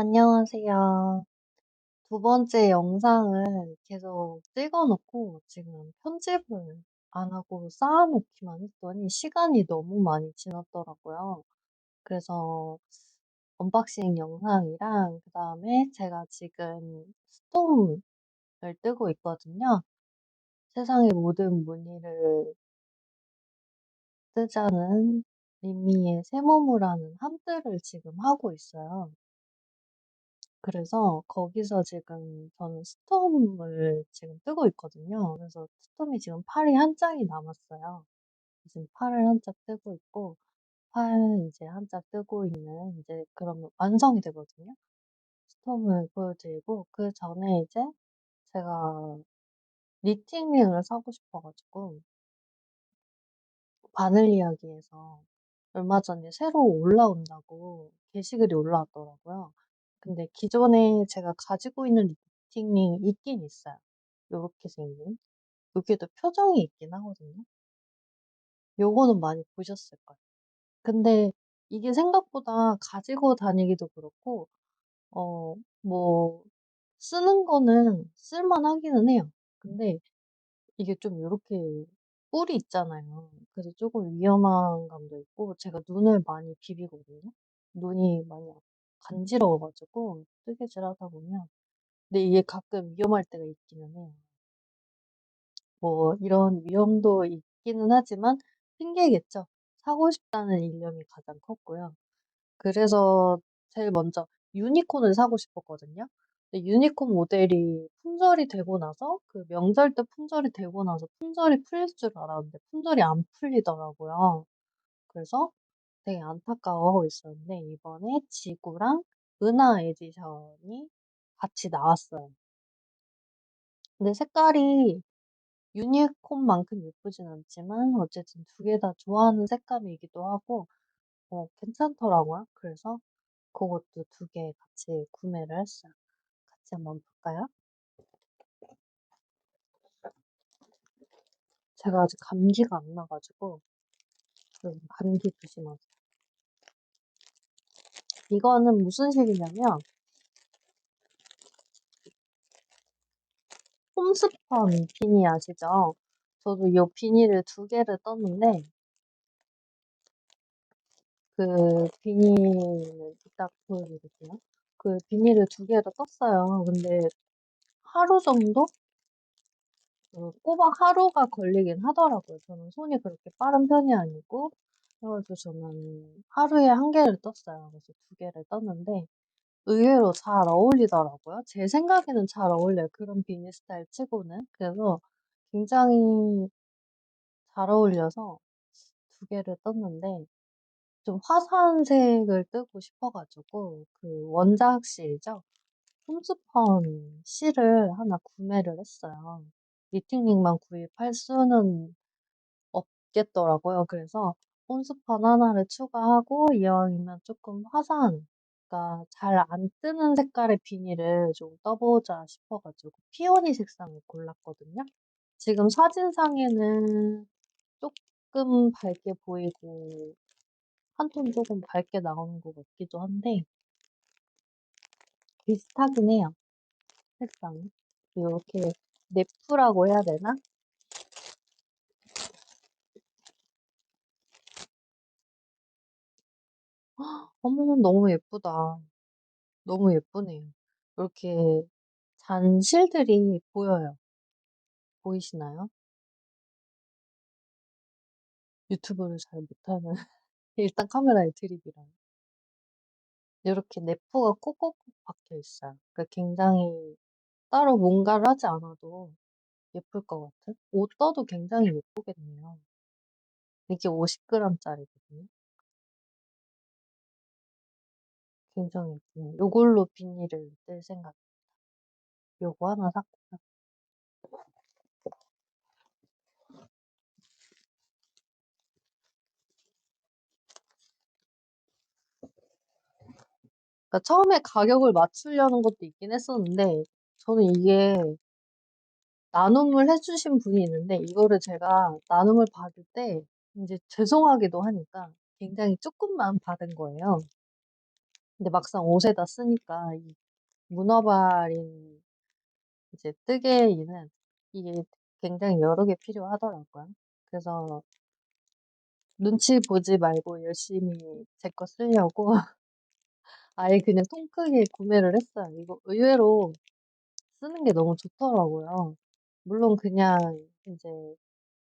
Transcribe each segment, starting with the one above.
안녕하세요. 두 번째 영상을 계속 찍어 놓고 지금 편집을 안 하고 쌓아 놓기만 했더니 시간이 너무 많이 지났더라고요. 그래서 언박싱 영상이랑 그다음에 제가 지금 스톰을 뜨고 있거든요. 세상의 모든 무늬를 뜨자는 림미의 세모무라는 함들을 지금 하고 있어요. 그래서 거기서 지금 저는 스톰을 지금 뜨고 있거든요. 그래서 스톰이 지금 팔이 한 짝이 남았어요. 지금 팔을 한 짝 뜨고 있고 팔 이제 한 짝 뜨고 있는 이제 그러면 완성이 되거든요. 스톰을 보여드리고 그전에 이제 제가 니팅링을 사고 싶어 가지고 바늘 이야기에서 얼마 전에 새로 올라온다고 게시글이 올라왔더라고요. 근데 기존에 제가 가지고 있는 리프팅이 있긴 있어요. 요렇게 생긴. 여기에도 표정이 있긴 하거든요. 요거는 많이 보셨을 거예요. 근데 이게 생각보다 가지고 다니기도 그렇고 뭐 쓰는 거는 쓸 만하기는 해요. 근데 이게 좀 요렇게 뿔이 있잖아요. 그래서 조금 위험한 감도 있고 제가 눈을 많이 비비거든요. 눈이 많이 간지러워 가지고 뜨개질하다 보면. 근데 이게 가끔 위험할 때가 있기는 해요. 뭐 이런 위험도 있기는 하지만 핑계겠죠. 사고 싶다는 일념이 가장 컸고요. 그래서 제일 먼저 유니콘을 사고 싶었거든요. 근데 유니콘 모델이 품절이 되고 나서 그 명절 때 품절이 되고 나서 품절이 풀릴 줄 알았는데 품절이 안 풀리더라고요. 그래서 되게 안타까워하고 있었는데 이번에 지구랑 은하 에디션이 같이 나왔어요. 근데 색깔이 유니콘만큼 예쁘진 않지만 어쨌든 두 개 다 좋아하는 색감이기도 하고 괜찮더라고요. 그래서 그것도 두 개 같이 구매를 했어요. 같이 한번 볼까요? 제가 아직 감기가 안 나 가지고 감기 조심하세요. 이거는 무슨 실이냐면 홈스펀 비니 아시죠? 저도 이 비니를 두 개를 떴는데 그 비니를 이따 보여드릴게요. 그 비니를 두 개를 떴어요. 근데 하루 정도? 꼬박 하루가 걸리긴 하더라고요. 저는 손이 그렇게 빠른 편이 아니고. 그래 가지고 저는 하루에 한 개를 떴어요. 그래서 두 개를 떴는데 의외로 잘 어울리더라고요. 제 생각에는 잘 어울려요, 그런 비니 스타일 치고는. 그래서 굉장히 잘 어울려서 두 개를 떴는데 좀 화사한 색을 뜨고 싶어 가지고 그 원작 실이죠. 홈스펀 실을 하나 구매를 했어요. 니팅링만 구입할 수는 없겠더라고요. 그래서 홈스펀 하나를 추가하고 이왕이면 조금 화사한, 그러니까 잘 안 뜨는 색깔의 비닐을 좀 떠 보자 싶어 가지고 피오니 색상을 골랐거든요. 지금 사진상에는 조금 밝게 보이고 한 톤 조금 밝게 나오는 것 같기도 한데 비슷하긴 해요, 색상이. 요렇게 nep프라고 해야 되나? 어머 너무 예쁘다. 너무 예쁘네요. 이렇게 잔실들이 보여요. 보이시나요? 유튜브를 잘 못하는 일단 카메라에 들이밀어요. 이렇게 네프가 콕콕콕 박혀 있어요. 그러니까 굉장히 따로 뭔가를 하지 않아도 예쁠 것 같은? 옷 떠도 굉장히 예쁘겠네요. 이게 50g 짜리거든요. 굉장히 예쁘네요. 요걸로 비닐을 뜰 생각. 요거 하나 샀고요. 그러니까 처음에 가격을 맞추려는 것도 있긴 했었는데 저는 이게 나눔을 해 주신 분이 있는데 이거를 제가 나눔을 받을 때 인제 죄송하기도 하니까 굉장히 쪼끔만 받은 거예요. 근데 막상 옷에다 쓰니까 이 문어발인 이제 뜨개이는 이게 굉장히 여러 개 필요하더라고요. 그래서 눈치 보지 말고 열심히 제 거 쓰려고 아예 그냥 통 크게 구매를 했어요. 이거 의외로 쓰는 게 너무 좋더라고요. 물론 그냥 인제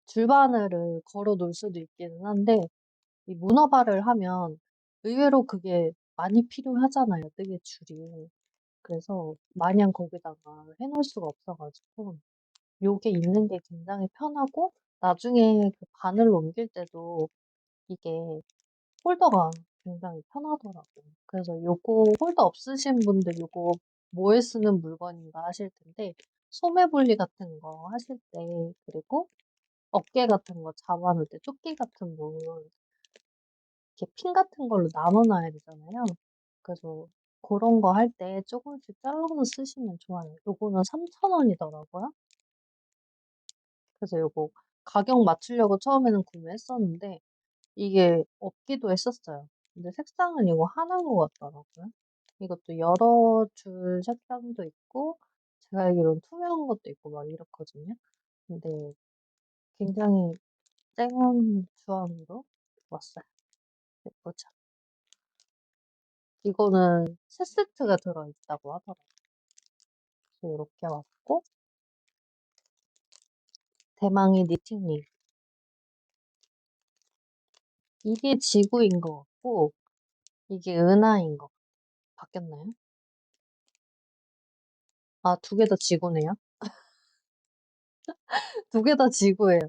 줄바늘을 걸어 놓을 수도 있기는 한데 이 문어발을 하면 의외로 그게 많이 필요하잖아요, 뜨개줄이. 그래서 마냥 거기다가 해 놓을 수가 없어 가지고 요게 있는 게 굉장히 편하고 나중에 그 바늘로 옮길 때도 이게 홀더가 굉장히 편하더라고요. 그래서 요거 홀더 없으신 분들 요거 뭐에 쓰는 물건인가 하실 텐데 소매 분리 같은 거 하실 때 그리고 어깨 같은 거 잡아 놓을 때 조끼 같은 거 이렇게 핀 같은 걸로 나눠 놔야 되잖아요. 그래서 고런 거 할 때 조금씩 잘라서 쓰시면 좋아요. 요거는 3,000원이더라고요. 그래서 요거 가격 맞추려고 처음에는 구매했었는데 이게 없기도 했었어요. 근데 색상은 이거 하나인 것 같더라고요. 이것도 여러 줄 색상도 있고 제가 알기로는 투명한 것도 있고 막 이렇거든요. 근데 굉장히 쨍한 주황으로 왔어요. 예쁘죠? 이거는 세 세트가 들어있다고 하더라고요. 그래서 이렇게 왔고 대망의 니팅링. 이게 지구인 것 같고 이게 은하인 것 바뀌었나요? 아, 두 개 다 지구네요. 두 개 다 지구예요.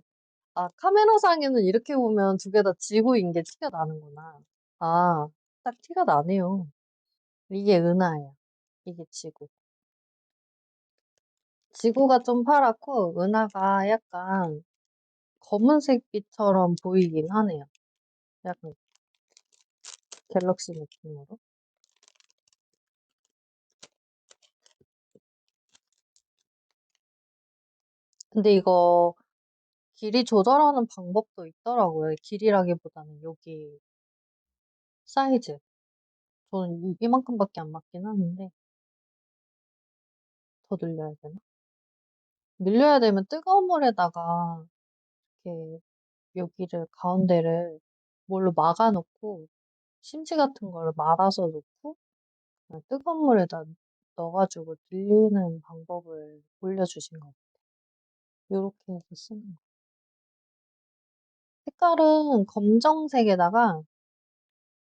아, 카메라상에는 이렇게 보면 두 개 다 지구인 게 티가 나는구나. 아, 딱 티가 나네요. 이게 은하예요. 이게 지구. 지구가 좀 파랗고 은하가 약간 검은색빛처럼 보이긴 하네요. 약간 갤럭시 느낌으로. 근데 이거 길이 조절하는 방법도 있더라고요. 길이라기보다는 여기 사이즈. 저는 이만큼밖에 안 맞긴 하는데 더 늘려야 되나? 늘려야 되면 뜨거운 물에다가 이렇게 여기를 가운데를 뭘로 막아 놓고 심지 같은 거를 말아서 놓고 그냥 뜨거운 물에다 넣어 가지고 늘리는 방법을 올려주신 것 같아요. 요렇게 해서 쓰는 거. 색깔은 검정색에다가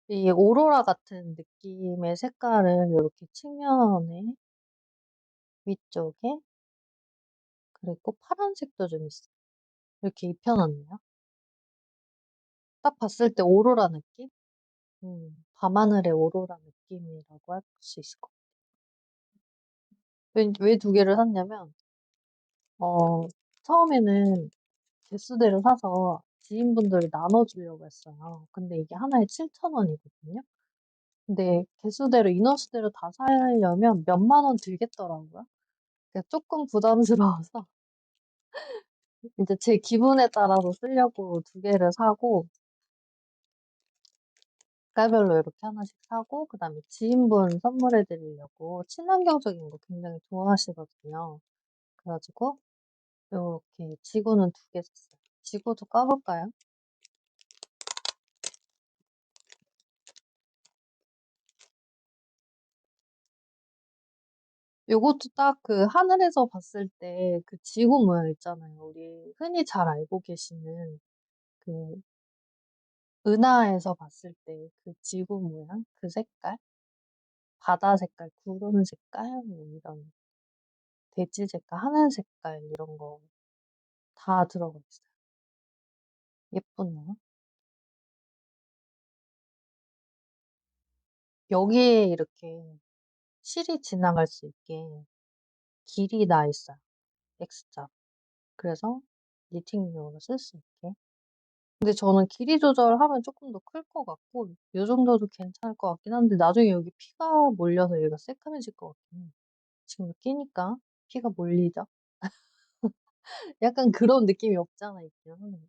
이 오로라 같은 느낌의 색깔을 요렇게 측면에 위쪽에 그리고 파란색도 좀 있어요. 이렇게 입혀 놨네요. 딱 봤을 때 오로라 느낌? 밤하늘의 오로라 느낌이라고 할 수 있을 것 같아요. 왜 두 개를 샀냐면 어 처음에는 개수대를 사서 지인분들이 나눠 주려고 했어요. 근데 이게 하나에 7,000원이거든요. 근데 개수대로 인원수대로 다 사려면 몇만 원 들겠더라고요. 그래서 쪼끔 부담스러워서 인제 제 기분에 따라서 쓰려고 두 개를 사고 색깔별로 이렇게 하나씩 사고 그다음에 지인분 선물해 드리려고 친환경적인 거 굉장히 좋아하시거든요. 그래 가지고 요렇게 지구는 두 개 샀어요. 지구도 까 볼까요? 요것도 딱 그 하늘에서 봤을 때 그 지구 모양 있잖아요. 우리 흔히 잘 알고 계시는 그 은하에서 봤을 때 그 지구 모양 그 색깔? 바다 색깔, 구름 색깔 뭐 이런 대지 색깔, 하늘 색깔 이런 거 다 들어가 있어요. 예쁘네요. 여기에 이렇게 실이 지나갈 수 있게 길이 나 있어요, X자. 그래서 니팅용으로 쓸 수 있게. 근데 저는 길이 조절하면 쪼끔 더 클 것 같고 요 정도도 괜찮을 것 같긴 한데 나중에 여기 피가 몰려서 여기가 새카매질 것 같긴 해요. 지금 끼니까 피가 몰리죠? 약간 그런 느낌이 없지 않아 있긴 하네요.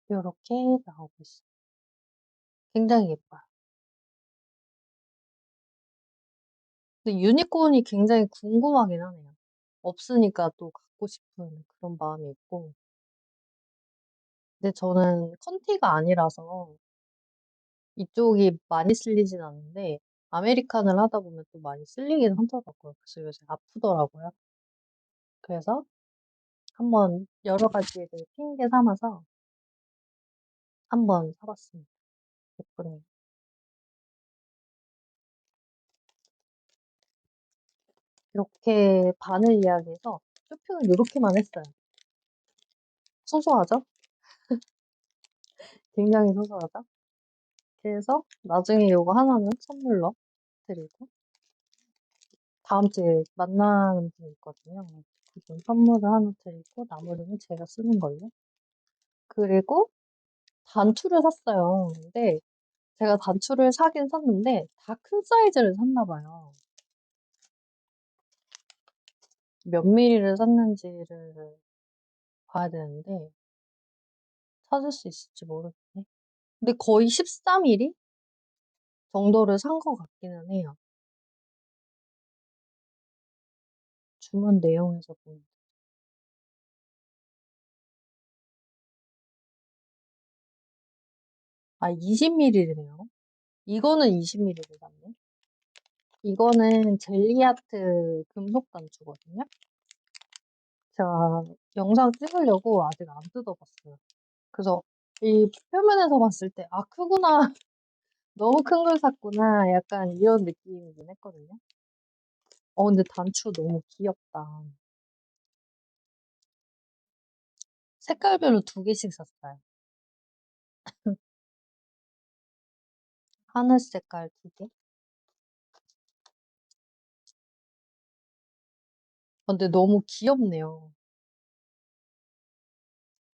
요렇게 나오고 있어요. 굉장히 예뻐요. 근데 유니콘이 굉장히 궁금하긴 하네요. 없으니까 또 갖고 싶은 그런 마음이 있고. 근데 저는 컨티가 아니라서 이쪽이 많이 쓸리진 않는데 아메리칸을 하다 보면 또 많이 쓸리긴 하더라고요. 그래서 요새 아프더라고요. 그래서 한번 여러 가지를 핑계 삼아서 한번 사 봤습니다. 예쁘네요. 이렇게 반을 이야기해서 쇼핑은 요렇게만 했어요. 소소하죠? 굉장히 소소하죠? 그래서 나중에 요거 하나는 선물로 드리고 다음 주에 만나는 분이 있거든요. 그분 선물을 하나 드리고 나머지는 제가 쓰는 걸로. 그리고 단추를 샀어요. 근데 제가 단추를 사긴 샀는데 다 큰 사이즈를 샀나 봐요. 몇 미리를 샀는지를 봐야 되는데 찾을 수 있을지 모르겠네. 근데 거의 14 미리 정도를 산 것 같기는 해요. 주문 내용에서 보면. 아 20 미리네요. 이거는 20 미리를 샀네. 이거는 젤리아트 금속 단추거든요. 제가 영상 찍으려고 아직 안 뜯어봤어요. 그래서 이 표면에서 봤을 때 '아 크구나. 너무 큰 걸 샀구나.' 약간 이런 느낌이긴 했거든요. 근데 단추 너무 귀엽다. 색깔별로 2개씩 샀어요. 하늘 색깔 2개. 근데 너무 귀엽네요.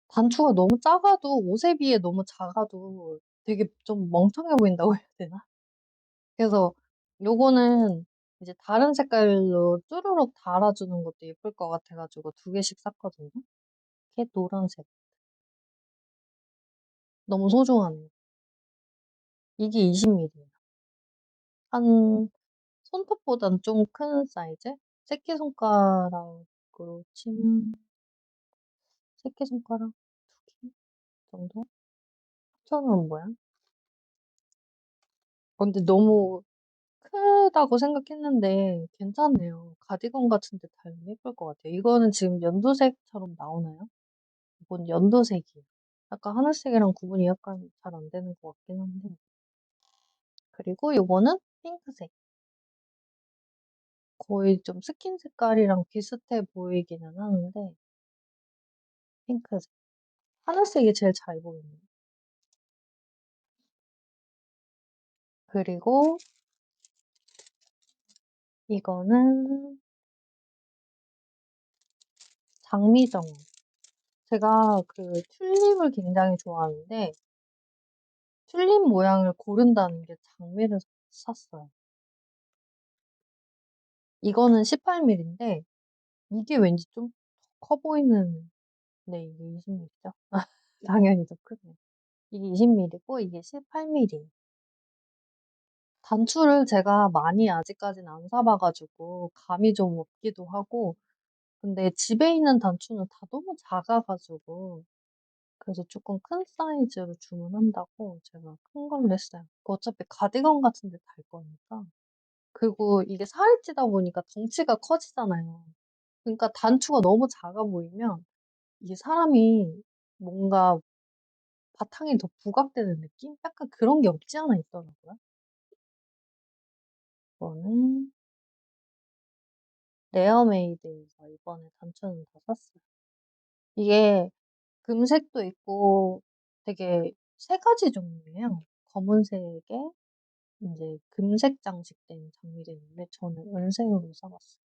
단추가 너무 작아도 옷에 비해 너무 작아도 되게 좀 멍청해 보인다고 해야 되나? 그래서 요거는 이제 다른 색깔로 쭈루룩 달아주는 것도 예쁠 것 같아 가지고 2개씩 샀거든요. 걔 노란색. 너무 소중하네요. 이게 20 밀리예요. 한 손톱보단 좀 큰 사이즈? 새끼손가락으로 치면 새끼손가락 2개 정도? 합쳐 놓은 모양? 근데 너무 크다고 생각했는데 괜찮네요. 가디건 같은 데 달면 예쁠 것 같아요. 이거는 지금 연두색처럼 나오나요? 이건 연두색이에요. 약간 하늘색이랑 구분이 약간 잘 안 되는 것 같긴 한데. 그리고 요거는 핑크색. 거의 좀 스킨 색깔이랑 비슷해 보이기는 하는데 핑크색. 하늘색이 제일 잘 보이네요. 그리고 이거는 장미정원. 제가 그 튤립을 굉장히 좋아하는데 튤립 모양을 고른다는 게 장미를 샀어요. 이거는 18 밀리인데 이게 왠지 좀 커 보이는 네 이게 20 밀리죠? 당연히 더 크네요. 이게 20 밀리고 이게 18 밀리예요. 단추를 제가 많이 아직까지는 안 사봐 가지고 감이 좀 없기도 하고 근데 집에 있는 단추는 다 너무 작아 가지고 그래서 쪼끔 큰 사이즈로 주문한다고 제가 큰 걸로 했어요. 그 어차피 가디건 같은 데 달 거니까. 그리고 이게 살이 찌다 보니까 덩치가 커지잖아요. 그러니까 단추가 너무 작아 보이면 이게 사람이 뭔가 바탕이 더 부각되는 느낌? 약간 그런 게 없지 않아 있더라고요. 이거는 레어메이드에서 이번에 단추는 다 샀어요. 이게 금색도 있고 되게 3 가지 종류예요. 검은색에 인제 금색 장식된 장미도 있는데 저는 은색으로 사 봤어요.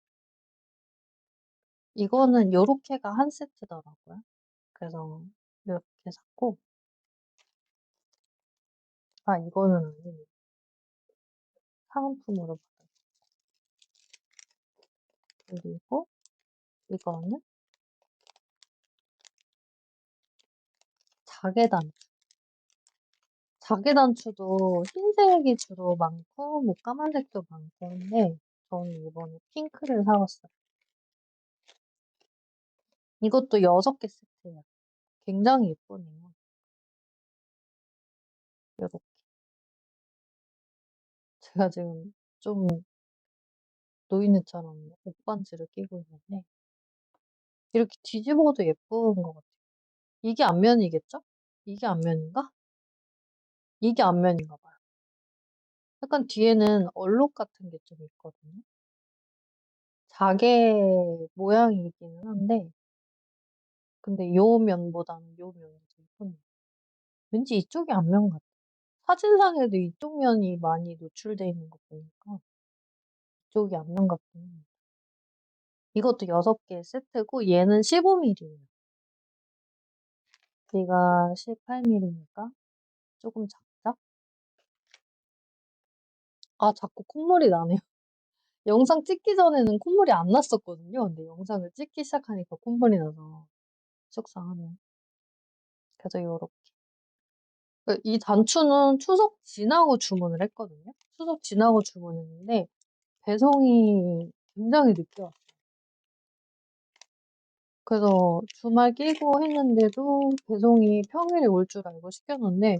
이거는 요렇게가 한 세트더라고요. 그래서 요렇게 샀고 아 이거는 아니네. 사은품으로 받았 그리고 이거는 자개단. 자개단추도 흰색이 주로 많고 뭐 까만색도 많고 한데 저는 이번에 핑크를 사 왔어요. 이것도 6개 세트예요. 굉장히 예쁘네요. 요렇게. 제가 지금 좀 노인네처럼 옷반지를 끼고 있는데 이렇게 뒤집어도 예쁜 것 같아요. 이게 앞면이겠죠? 이게 앞면인가? 이게 앞면인가 봐요. 약간 뒤에는 얼룩 같은 게 좀 있거든요. 자개 모양이기는 한데 근데 요 면보다는 요 면이 더 예쁘네요. 왠지 이쪽이 앞면 같아. 사진상에도 이쪽 면이 많이 노출돼 있는 거 보니까 이쪽이 앞면 같긴 해요. 이것도 6개 세트고 얘는 15mm예요. 얘가 18mm니까 조금 작죠? 아 자꾸 콧물이 나네요. 영상 찍기 전에는 콧물이 안 났었거든요. 근데 영상을 찍기 시작하니까 콧물이 나서 속상하네요. 그래서 요렇게. 이 단추는 추석 지나고 주문을 했거든요. 추석 지나고 주문했는데 배송이 굉장히 늦게 왔어요. 그래서 주말 끼고 했는데도 배송이 평일에 올 줄 알고 시켰는데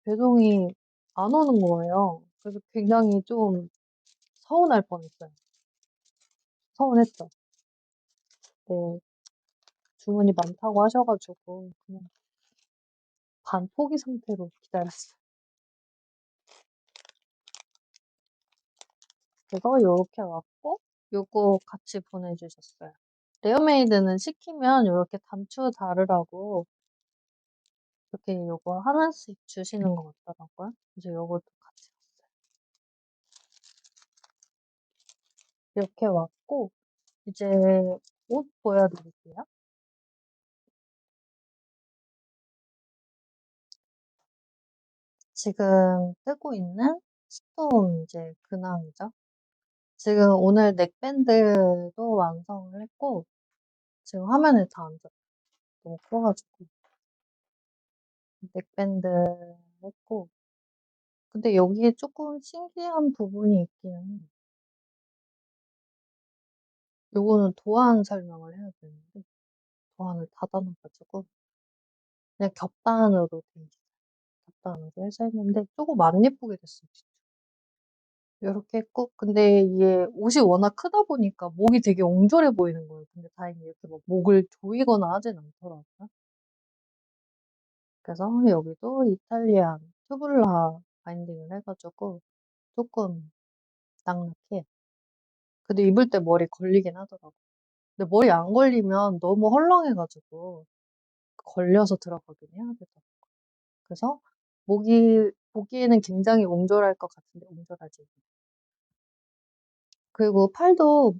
배송이 안 오는 거예요. 그래서 굉장히 좀 서운할 뻔했어요. 서운했죠. 네. 주문이 많다고 하셔 가지고 그냥 반포기 상태로 기다렸어요. 그래서 요렇게 왔고 요거 같이 보내주셨어요. 레어메이드는 시키면 요렇게 단추 달으라고 이렇게 요거 하나씩 주시는 것 같더라고요. 그래서 요것도 같이 왔어요. 이렇게 왔고 이제 옷 보여드릴게요. 지금 뜨고 있는 스톤 이제 근황이죠. 지금 오늘 넥밴드도 완성을 했고 지금 화면에 다 안 잡혀요. 너무 커 가지고. 넥밴드 했고 근데 여기에 쪼끔 신기한 부분이 있기는 해요. 요거는 도안 설명을 해야 되는데 도안을 닫아 놔 가지고 그냥 겹단으로 돼 있어요. 겹단으로 해서 했는데 쪼금 안 예쁘게 됐어요 진짜. 요렇게 했고 근데 이게 옷이 워낙 크다 보니까 목이 되게 옹졸해 보이는 거예요. 근데 다행히 이렇게 막 목을 조이거나 하진 않더라고요. 그래서 여기도 이탈리안 투블라 바인딩을 해 가지고 쪼끔 낙낙해요. 근데 입을 때 머리 걸리긴 하더라고요. 근데 머리 안 걸리면 너무 헐렁해 가지고 걸려서 들어가긴 해야 되더라고요. 그래서 목이 보기에는 굉장히 옹졸할 것 같은데 옹졸하지 않아요. 그리고 팔도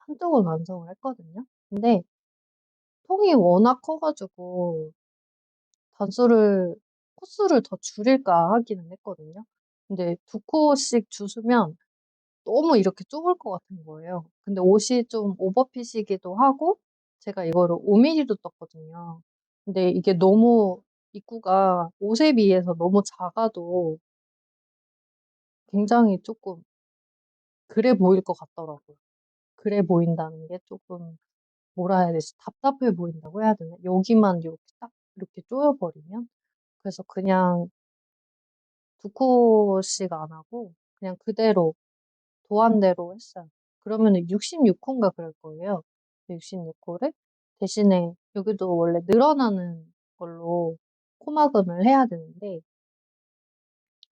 한쪽은 완성을 했거든요. 근데 통이 워낙 커 가지고 단수를 코수를 더 줄일까 하기는 했거든요. 근데 2코씩 주수면 너무 이렇게 좁을 것 같은 거예요. 근데 옷이 좀 오버핏이기도 하고 제가 이거를 5mm로 떴거든요. 근데 이게 너무 입구가 옷에 비해서 너무 작아도 굉장히 쪼끔 그래 보일 것 같더라고요. 그래 보인다는 게 쪼끔 뭐라 해야 되지? 답답해 보인다고 해야 되나? 여기만 요렇게 딱 이렇게 조여 버리면? 그래서 그냥 2코씩 안 하고 그냥 그대로 도안대로 했어요. 그러면은 66코인가 그럴 거예요. 66코를 대신에 여기도 원래 늘어나는 걸로 코막음을 해야 되는데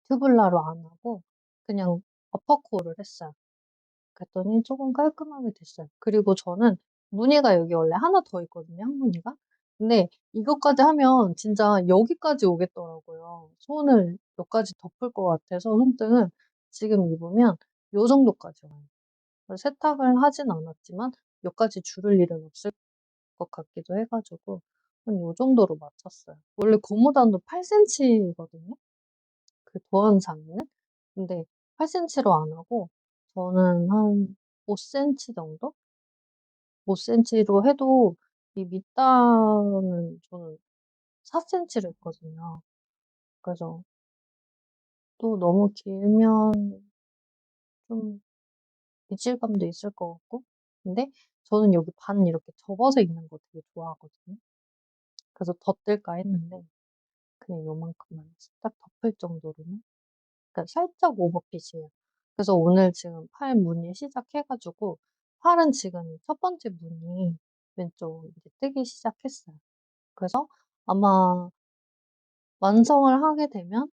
튜블라로 안 하고 그냥 어퍼코를 했어요. 그랬더니 쪼금 깔끔하게 됐어요. 그리고 저는 무늬가 여기 원래 하나 더 있거든요, 항무늬가. 근데 이것까지 하면 진짜 여기까지 오겠더라고요. 손을 여기까지 덮을 것 같아서 손등을 지금 입으면 요 정도까지 와요. 그래서 세탁을 하진 않았지만 여기까지 줄을 일은 없을 것 같기도 해 가지고 한 요 정도로 맞췄어요. 원래 고무단도 8cm거든요, 그 도안상에는. 근데 8cm로 안 하고 저는 한 5cm 정도? 5cm로 해도 이 밑단은 저는 4cm로 했거든요. 그래서 또 너무 길면 좀 이질감도 있을 것 같고, 근데 저는 여기 반 이렇게 접어서 입는 거 되게 좋아하거든요. 그래서 덧뜰까 했는데 그냥 요만큼만 딱 덮을 정도로는, 그러니까 살짝 오버핏이에요. 그래서 오늘 지금 팔 무늬 시작해 가지고 팔은 지금 첫 번째 무늬 왼쪽 이제 뜨기 시작했어요. 그래서 아마 완성을 하게 되면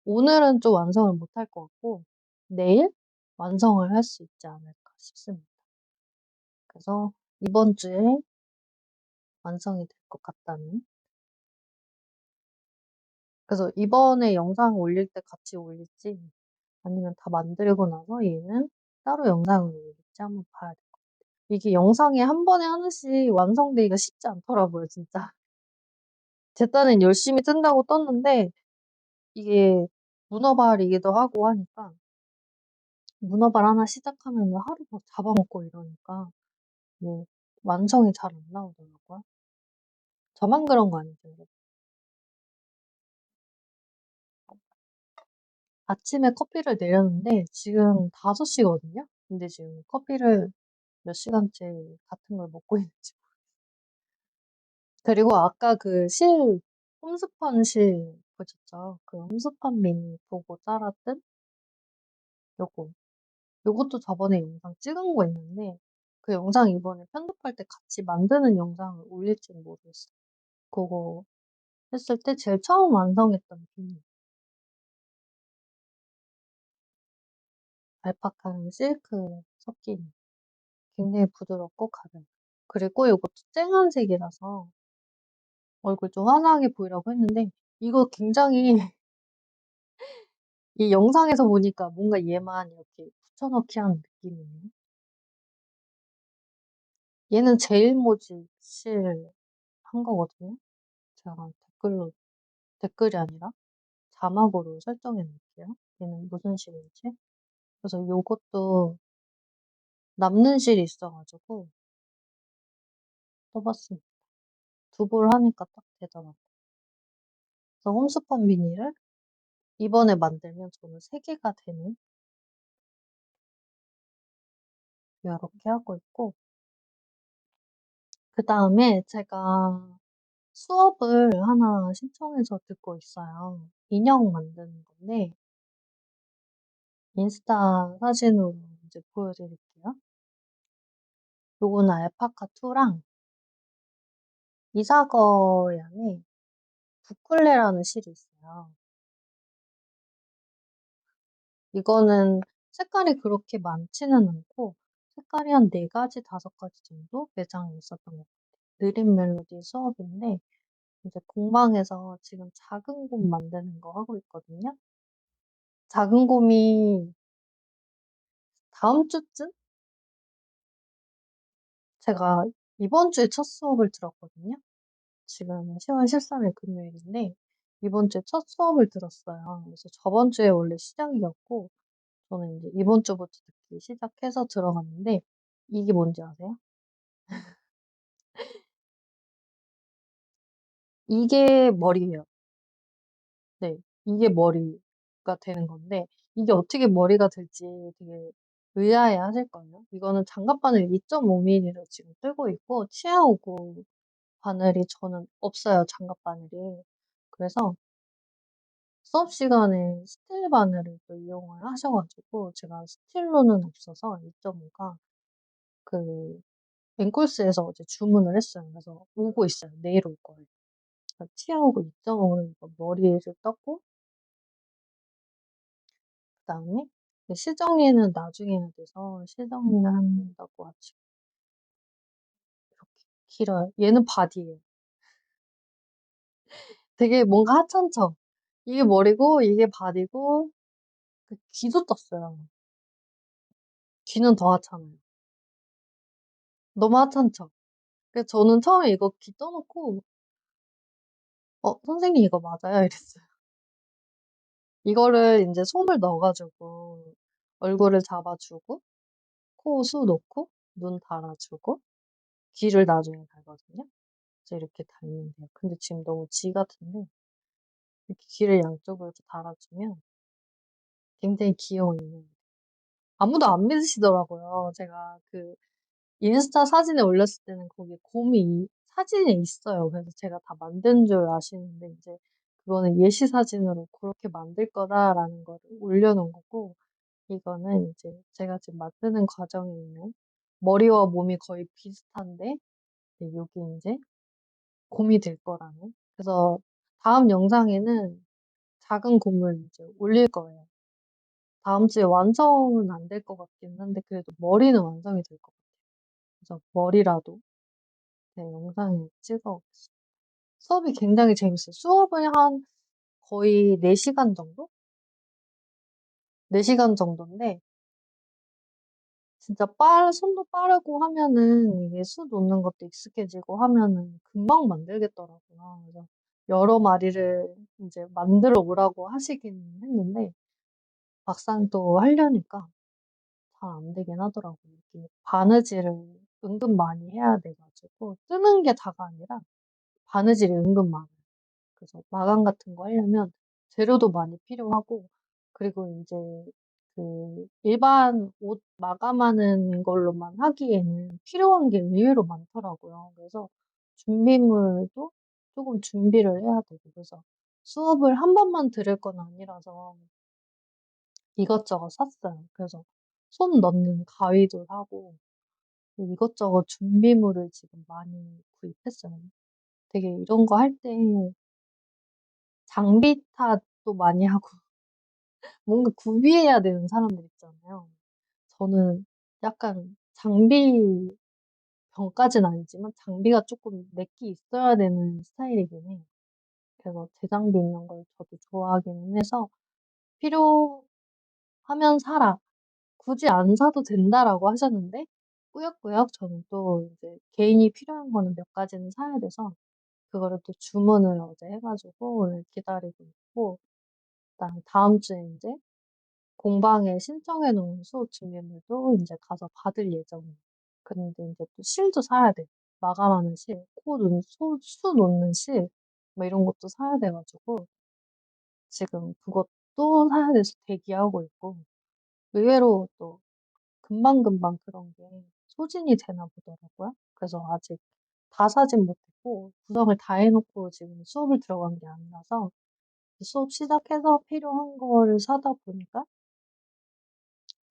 오늘은 좀 완성을 못할 것 같고 내일 완성을 할 수 있지 않을까 싶습니다. 그래서 이번 주에 완성이 될 것 같다는. 그래서 이번에 영상 올릴 때 같이 올릴지 아니면 다 만들고 나서 얘는 따로 영상을 올릴지 한번 봐야 될 것 같아요. 이게 영상이 한 번에 하나씩 완성되기가 쉽지 않더라고요, 진짜. 제 딴엔 열심히 뜬다고 떴는데 이게 문어발이기도 하고 하니까 문어발 하나 시작하면 하루 막 잡아먹고 이러니까 이게 완성이 잘 안 나오더라고요. 저만 그런 거 아니죠, 여러분? 아침에 커피를 내렸는데 지금 5시거든요. 근데 지금 커피를 몇 시간째 같은 걸 먹고 있는지. 그리고 아까 그 홈스펀 실 보셨죠? 그 홈스펀 미니 보고 따랐던 요거. 요것도 저번에 영상 찍은 거 있는데 그 영상 이번에 편집할 때 같이 만드는 영상을 올릴지는 모르겠어요. 그거 했을 때 제일 처음 완성했던 비니. 알파카랑 실크 섞인 굉장히 부드럽고 가벼워요. 그리고 요것도 쨍한 색이라서 얼굴 좀 화사하게 보이라고 했는데 이거 굉장히 이 영상에서 보니까 뭔가 얘만 이렇게 붙여넣기 하는 느낌이네요. 얘는 제일모직 실 한 거거든요. 제가 댓글이 아니라 자막으로 설정해 놓을게요. 얘는 무슨 실인지. 그래서 요것도 남는 실이 있어 가지고 써 봤습니다. 두 볼 하니까 딱 되더라고요. 그래서 홈스펀 비니를 이번에 만들면 저는 3개가 되는 요렇게 하고 있고, 그다음에 제가 수업을 하나 신청해서 듣고 있어요. 인형 만드는 건데 인스타 사진으로 이제 보여드릴게요. 요거는 알파카 2랑 이사거 양의 부클레라는 실이 있어요. 이거는 색깔이 그렇게 많지는 않고 색깔이 한 4가지, 5가지 정도 매장에 있었던 것 같아요. 느린 멜로디 수업인데 이제 공방에서 지금 작은 곰 만드는 거 하고 있거든요. 작은 곰이 다음 주쯤? 제가 이번 주에 첫 수업을 들었거든요. 지금 10월 13일 금요일인데 이번 주에 첫 수업을 들었어요. 그래서 저번 주에 원래 시작이었고 저는 이제 이번 주부터 듣기 시작해서 들어갔는데 이게 뭔지 아세요? 이게 머리예요. 네. 이게 머리가 되는 건데 이게 어떻게 머리가 될지 되게 의아해 하실걸요? 이거는 장갑바늘 2.5mm로 지금 뜨고 있고 치아오구 바늘이 저는 없어요, 장갑바늘이. 그래서 수업 시간에 스틸 바늘을 또 이용을 하셔 가지고 제가 스틸로는 없어서 2.5가 그 앵콜스에서 어제 주문을 했어요. 그래서 오고 있어요. 내일 올 거예요. 그래서 치아오구 2.5를 이거 머리에 떴고 그다음에 실정리는 나중에 해야 돼서 실정리를 한다고 아직 이렇게 길어요. 얘는 바디예요. 되게 뭔가 하찮죠? 이게 머리고 이게 바디고 그 귀도 떴어요. 귀는 더 하찮아요. 너무 하찮죠? 그래서 저는 처음에 이거 귀 떠 놓고 선생님 이거 맞아요?" 이랬어요. 이거를 인제 솜을 넣어 가지고 얼굴을 잡아 주고 코 수 놓고 눈 달아 주고 귀를 나중에 달거든요. 이제 이렇게 달면 돼요. 근데 지금 너무 쥐 같은데 이렇게 귀를 양쪽으로 이렇게 달아주면 굉장히 귀여운 인형이 돼요. 아무도 안 믿으시더라고요. 제가 그 인스타 사진에 올렸을 때는 거기에 곰이 사진에 있어요. 그래서 제가 다 만든 줄 아시는데 이제 그거는 예시 사진으로 "그렇게 만들 거다."라는 거를 올려놓은 거고, 이거는 이제 제가 지금 만드는 과정에 있는 머리와 몸이 거의 비슷한데 네 요게 인제 곰이 될 거라는. 그래서 다음 영상에는 작은 곰을 이제 올릴 거예요. 다음 주에 완성은 안 될 것 같기는 한데 그래도 머리는 완성이 될 것 같아요. 그래서 머리라도 네 영상에 찍어 오겠습니다. 수업이 굉장히 재밌어요. 수업은 한 거의 4 시간 정도? 4 시간 정도인데 진짜 손도 빠르고 하면은 이게 수 놓는 것도 익숙해지고 하면은 금방 만들겠더라고요. 그래서 여러 마리를 인제 만들어 오라고 하시긴 했는데 막상 또 하려니까 잘 안 되긴 하더라고요. 이게 바느질을 은근 많이 해야 돼 가지고 뜨는 게 다가 아니라 바느질이 은근 많아요. 그래서 마감 같은 거 하려면 재료도 많이 필요하고, 그리고 인제 그 일반 옷 마감하는 걸로만 하기에는 필요한 게 의외로 많더라고요. 그래서 준비물도 쪼금 준비를 해야 되고, 그래서 수업을 한 번만 들을 건 아니라서 이것저것 샀어요. 그래서 손 넣는 가위도 사고 이것저것 준비물을 지금 많이 구입했어요. 되게 이런 거 할 때 장비 탓도 많이 하고 뭔가 구비해야 되는 사람들 있잖아요. 저는 약간 장비 병까진 아니지만 장비가 쪼끔 내게 있어야 되는 스타일이긴 해요. 그래서 재장비 있는 걸 저도 좋아하기는 해서 "필요하면 사라. 굳이 안 사도 된다."라고 하셨는데 꾸역꾸역 저는 또 이제 개인이 필요한 거는 몇 가지는 사야 돼서 그거를 또 주문을 어제 해 가지고 오늘 기다리고 있고, 그다음에 다음 주에 인제 공방에 신청해 놓은 수업 준비물도 인제 가서 받을 예정이에요. 근데 인제 또 실도 사야 돼요. 마감하는 실, 수 놓는 실 뭐 이런 것도 사야 돼 가지고 지금 그것도 사야 돼서 대기하고 있고, 의외로 또 금방금방 그런 게 소진이 되나 보더라고요. 그래서 아직 다 사진 못했고 구성을 다 해 놓고 지금 수업을 들어간 게 아니라서 수업 시작해서 필요한 거를 사다 보니까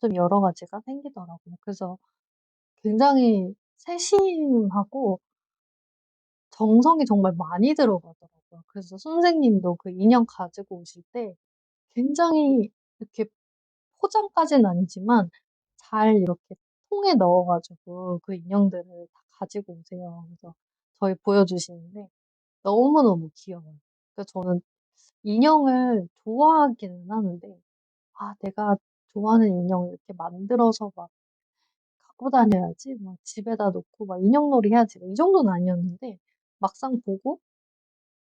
좀 여러 가지가 생기더라고요. 그래서 굉장히 세심하고 정성이 정말 많이 들어가더라고요. 그래서 선생님도 그 인형 가지고 오실 때 굉장히 이렇게 포장까지는 아니지만 잘 이렇게 통에 넣어 가지고 그 인형들을 다 가지고 오세요. 그래서 저희 보여주시는데 너무너무 귀여워요. 그래서 저는 인형을 좋아하기는 하는데 '아 내가 좋아하는 인형을 이렇게 만들어서 막 갖고 다녀야지. 막 집에다 놓고 막 인형놀이 해야지.' 뭐 이 정도는 아니었는데 막상 보고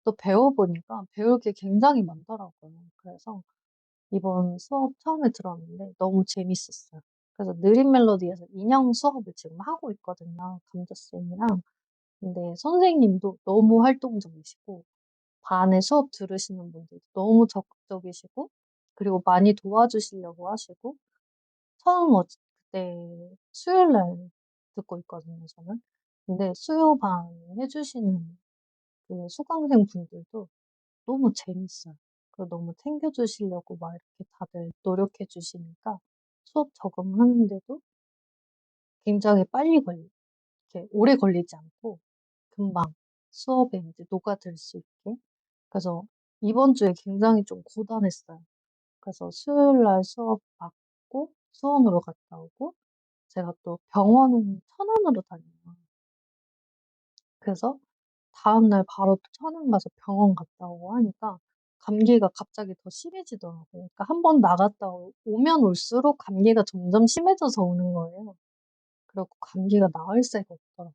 또 배워 보니까 배울 게 굉장히 많더라고요. 그래서 이번 수업 처음에 들었는데 너무 재밌었어요. 그래서 느린 멜로디에서 인형 수업을 지금 하고 있거든요, 감자쌤이랑. 근데 선생님도 너무 활동적이시고 반에 수업 들으시는 분들도 너무 적극적이시고 그리고 많이 도와주시려고 하시고, 처음 그때 수요일 날 듣고 있거든요, 저는. 근데 수요반 해 주시는 그 수강생 분들도 너무 재밌어요. 그리고 너무 챙겨 주시려고 막 이렇게 다들 노력해 주시니까 수업 적응하는데도 굉장히 빨리 이렇게 오래 걸리지 않고 금방 수업에 인제 녹아들 수 있게. 그래서 이번 주에 굉장히 좀 고단했어요. 그래서 수요일 날 수업 받고 수원으로 갔다 오고, 제가 또 병원은 천안으로 다녀요. 그래서 다음 날 바로 또 천안 가서 병원 갔다 오고 하니까 감기가 갑자기 더 심해지더라고요. 그러니까 한 번 나갔다 오면 올수록 감기가 점점 심해져서 오는 거예요. 그래 갖고 감기가 나을 새가 없더라고요.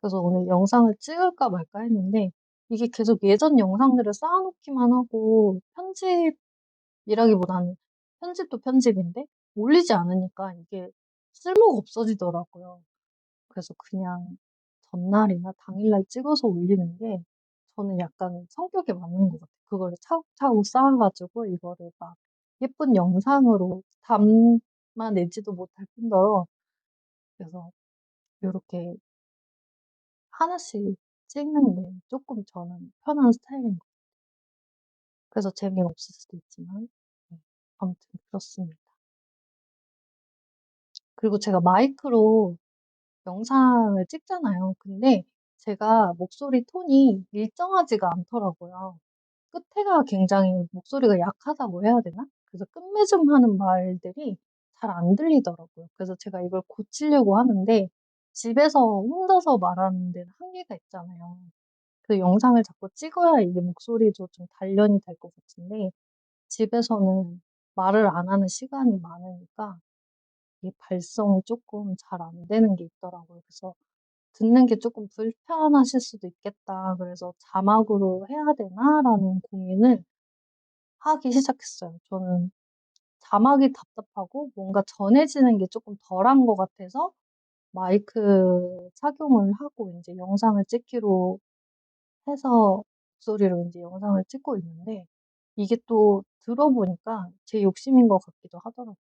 그래서 오늘 영상을 찍을까 말까 했는데 이게 계속 예전 영상들을 쌓아 놓기만 하고 편집이라기보다는 편집도 편집인데 올리지 않으니까 이게 쓸모가 없어지더라고요. 그래서 그냥 전날이나 당일날 찍어서 올리는 게 저는 약간 성격에 맞는 것 같아요. 그거를 차곡차곡 쌓아 가지고 이거를 막 예쁜 영상으로 담아내지도 못할 뿐더러, 그래서 요렇게 하나씩 찍는 게 쪼끔 저는 편한 스타일인 것 같아요. 그래서 재미가 없을 수도 있지만, 네, 아무튼 그렇습니다. 그리고 제가 마이크로 영상을 찍잖아요. 근데 제가 목소리 톤이 일정하지가 않더라고요. 끝에가 굉장히 목소리가 약하다고 해야 되나? 그래서 끝맺음하는 말들이 잘 안 들리더라고요. 그래서 제가 이걸 고치려고 하는데, 집에서 혼자서 말하는 데는 한계가 있잖아요. 그 영상을 자꾸 찍어야 이게 목소리도 좀 단련이 될 것 같은데, 집에서는 말을 안 하는 시간이 많으니까 이 발성이 조금 잘 안 되는 게 있더라고요. 그래서 듣는 게 조금 불편하실 수도 있겠다. 그래서 '자막으로 해야 되나?'라는 고민을 하기 시작했어요. 저는 자막이 답답하고 뭔가 전해지는 게 조금 덜한 것 같아서 마이크 착용을 하고 이제 영상을 찍기로 해서 목소리로 이제 영상을 찍고 있는데, 이게 또 들어 보니까 제 욕심인 것 같기도 하더라고요.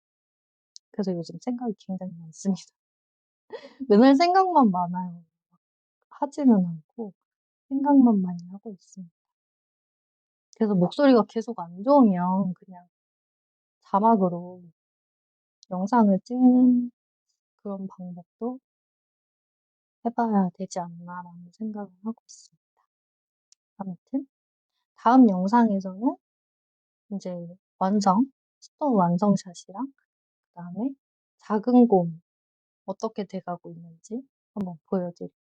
그래서 요즘 생각이 굉장히 많습니다. 맨날 생각만 많아요. 하지는 않고 생각만 많이 하고 있습니다. 그래서 목소리가 계속 안 좋으면 그냥 자막으로 영상을 찍는 그런 방법도 해 봐야 되지 않나라는 생각을 하고 있습니다. 아무튼 다음 영상에서는 인제 스톤 완성샷이랑 그다음에 작은 곰 어떻게 돼 가고 있는지 한번 보여 드릴게요.